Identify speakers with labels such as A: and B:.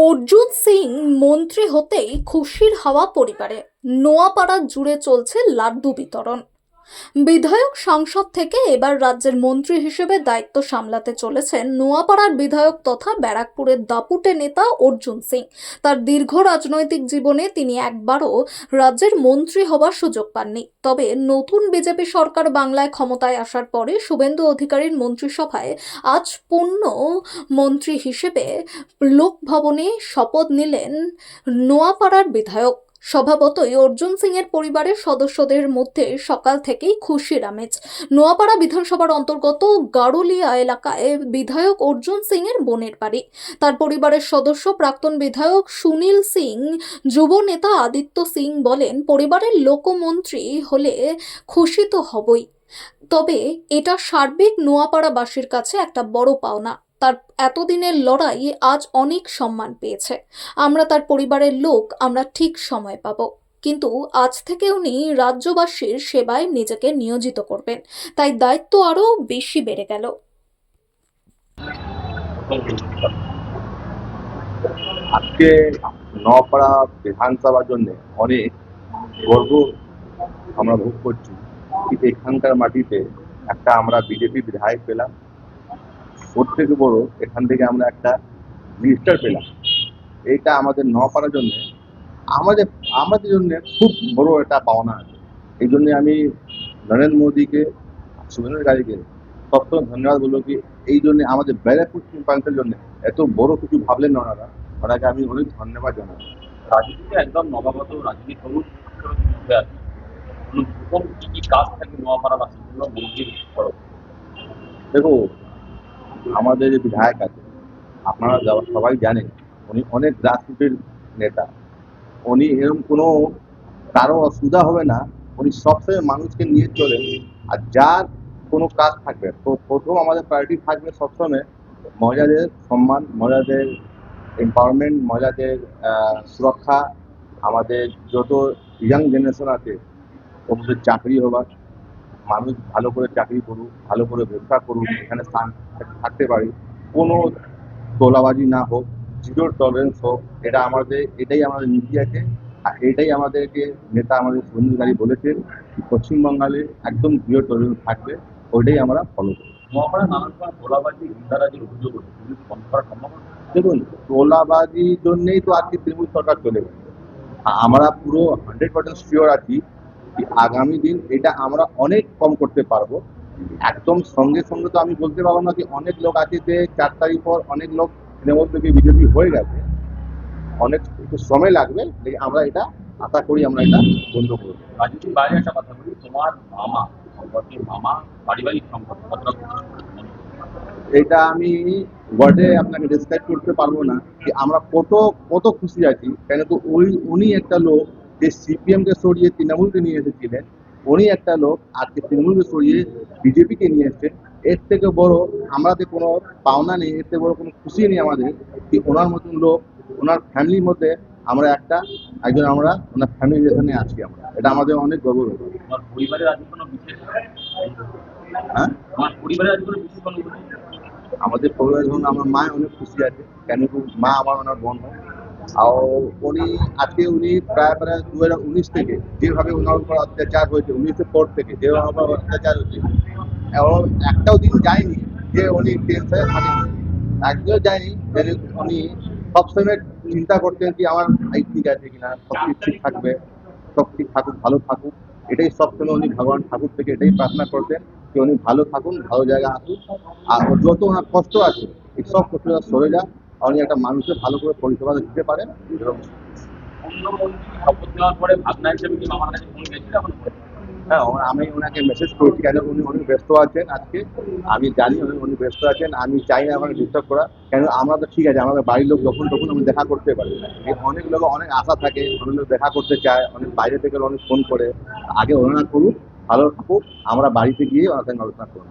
A: অর্জুন সিং মন্ত্রী হতেই খুশির হাওয়া পরিবারে। নোয়াপাড়া জুড়ে চলছে লাড্ডু বিতরণ। বিধায়ক সাংসদ থেকে এবার রাজ্যের মন্ত্রী হিসেবে দায়িত্ব সামলাতে চলেছেন নোয়াপাড়ার বিধায়ক তথা ব্যারাকপুরের দাপুটে নেতা অর্জুন সিং। তার দীর্ঘ রাজনৈতিক জীবনে তিনি একবারও রাজ্যের মন্ত্রী হবার সুযোগ পাননি। তবে নতুন বিজেপি সরকার বাংলায় ক্ষমতায় আসার পরে শুভেন্দু অধিকারীর মন্ত্রিসভায় আজ পূর্ণ মন্ত্রী হিসেবে লোকভবনে শপথ নিলেন নোয়াপাড়ার বিধায়ক। স্বভাবতই অর্জুন সিং এর পরিবারের সদস্যদের মধ্যে সকাল থেকেই খুশির আমেজ। নোয়াপাড়া বিধানসভার অন্তর্গত গাড়ুলিয়া এলাকায় বিধায়ক অর্জুন সিং এর বোনের বাড়ি। তার পরিবারের সদস্য প্রাক্তন বিধায়ক সুনীল সিং, যুব নেতা আদিত্য সিং বলেন, পরিবারের লোকমন্ত্রী হলে খুশি তো হবই, তবে এটা সার্বিক নোয়াপাড়াবাসীর কাছে একটা বড় পাওনা। তার এতদিনের লড়াই আজ অনেক সম্মান পেয়েছে। আমরা তার পরিবারের লোক, আমরা ঠিক সময় পাব। কিন্তু আজ থেকে উনি রাজ্যবাসীর সেবায় নিজেকে নিয়োজিত করবেন, তাই দায়িত্ব আরো বেশি বেড়ে গেল।
B: আজকে নওপাড়া বিধানসভার জন্য অনেক গর্ব আমরা ভোগ করছি কি এখানকার মাটিতে একটা আমরা বিজেপি বিধায়ক পেলাম, ওর থেকে বড় এখান থেকে আমরা একটা মিনিস্টার পেলাম। এইটা আমাদের নওপাড়ার জন্য আমাদের আমাদের জন্য খুব বড় একটা পাওনা আছে। এই জন্য আমি নরেন্দ্র মোদীকে, শুভেন্দু অধিকারীকে সবসময় ধন্যবাদ বলবো কি এই জন্য আমাদের ব্যারাকপুর প্রান্তের জন্য এত বড় কিছু ভাবলেন না ওনারা, ওনাকে আমি অনেক ধন্যবাদ জানাই।
C: রাজনীতিতে একদম নবাগত রাজনীতি করুন উঠে আসে। কোন কি কি কাজ থাকে নোয়াপাড়াবাসীর জন্য মন্ত্রীর তরফ?
B: দেখো, আমাদের যে বিধায়ক আছে আপনারা সবাই জানেন উনি অনেক গ্রাসরুটের নেতা। উনি এরকম কোনো কারো অসুবিধা হবে না, উনি সবসময় মানুষকে নিয়ে চলেন। আর যার কোনো কাজ থাকবে তো প্রথম আমাদের প্রায়োরিটি থাকবে সবসময় মহিলাদের সম্মান, মহিলাদের এম্পাওয়ারমেন্ট, মহিলাদের সুরক্ষা। আমাদের যত ইয়াং জেনারেশন আছে ওদের চাকরি হবার, মানুষ ভালো করে চাকরি করুক, ভালো করে ব্যবসা করুক, এখানে থাকতে পারি, কোনো তোলাবাজি না হোক, জিরো টলারেন্স হোক। এটাই আমাদের নীতি আছে। আর এটাই আমাদেরকে নেতা আমাদের শুভেন্দু অধিকারী বলেছেন পশ্চিমবঙ্গে একদম জিরো টলারেন্স থাকবে, ওইটাই আমরা ফলো করি।
C: নোয়াপাড়া নানান সময় ভোলাবাজি গুন্ডারাজির অভিযোগ ওঠে, পুলিশ বন্ধ করার সম্ভাবনা?
B: দেখুন, তোলাবাজির জন্যই তো আজকে তৃণমূল সরকার চলে গেছে। আমরা পুরো 100% শিওর আছি যে আগামী দিন এটা আমরা অনেক কম করতে পারবো। একদম সঙ্গে সঙ্গে তো আমি বলতে পারবো না যে অনেক লোক আছে যে 4 তারিখ পর অনেক লোক তৃণমূল থেকে বিজেপি হয়ে গেছে, অনেক একটু সময় লাগবে। আমরা এটা আশা করি আমরা এটা বন্ধ করবো।
C: রাজনীতির বাইরে একটা কথা বলি, তোমার মামা সম্পর্কে, মামা পারিবারিক সম্পর্ক কতটা গুরুত্বপূর্ণ?
B: এটা আমি ওয়ার্ডে আপনাকে ডিসক্রাইব করতে পারবো না যে আমরা কত কত খুশি আছি। কেন তো উনি একটা লোক যে সিপিএমকে সরিয়ে তৃণমূলকে নিয়ে এসেছিলেন, উনি একটা লোক আজকে তৃণমূলকে সরিয়ে বিজেপিকে নিয়ে এসছেন। এর থেকে বড় আমাদের কোনো পাওনা নেই, এর থেকে বড় কোনো খুশি নেই আমাদের কি ওনার মতন লোক, ওনার ফ্যামিলির মধ্যে আমরা একজন আমরা ওনার ফ্যামিলি যেখানে আছি আমরা, এটা আমাদের অনেক গর্ব।
C: তোমার পরিবারের আজ কোনো বিশেষ,
B: হ্যাঁ,
C: তোমার পরিবারের আজ কোনো বিশেষ কোনো
B: আমাদের পরিবারের জন্য আমার মা অনেক খুশি আছে। কেন কি মা আমার ওনার বোন হয়। আর উনি প্রায় 2019 থেকে যেভাবে ওনার উপর অত্যাচার হয়েছে, 19-এর পর থেকে যেভাবে আমার অত্যাচার হয়েছে, এবং একটাও দিন যায়নি যে উনি টেনশনে থাকেন, একদিনও যায়নি যে উনি সবসময় চিন্তা করতেন যে আমার ভাই ঠিক আছে কিনা, সব কিছু ঠিক থাকবে, সব ঠিক থাকুক, ভালো থাকুক। এটাই সবসময় উনি ভগবান ঠাকুর থেকে এটাই প্রার্থনা করতেন যে উনি ভালো থাকুন, ভালো জায়গায় আসুন। আর যত ওনার কষ্ট আছে এই সব কষ্টটা সরে যাক, উনি একটা মানুষের ভালো করে পরিষেবা দিতে পারেন। এবং
C: অন্য মন্ত্রী শপথ নেওয়ার পরে ভাবনা হিসেবে কি মামার কাছে ফোন গেছিল?
B: হ্যাঁ, আমি ওনাকে মেসেজ করেছি, কেন উনি অনেক ব্যস্ত আছেন আজকে। আমি জানি উনি ব্যস্ত আছেন, আমি চাই না আমাকে ডিস্টার্ব করা। কেন আমরা তো ঠিক আছে, আমাদের বাড়ির লোক যখন তখন আমি দেখা করতে পারি। অনেক লোক অনেক আশা থাকে, অনেক লোক দেখা করতে চায়, অনেক বাইরে থেকে অনেক ফোন করে। আগে ওনারা করুক, ভালো থাকুক, আমরা বাড়িতে গিয়ে ওনার সঙ্গে আলোচনা করবো।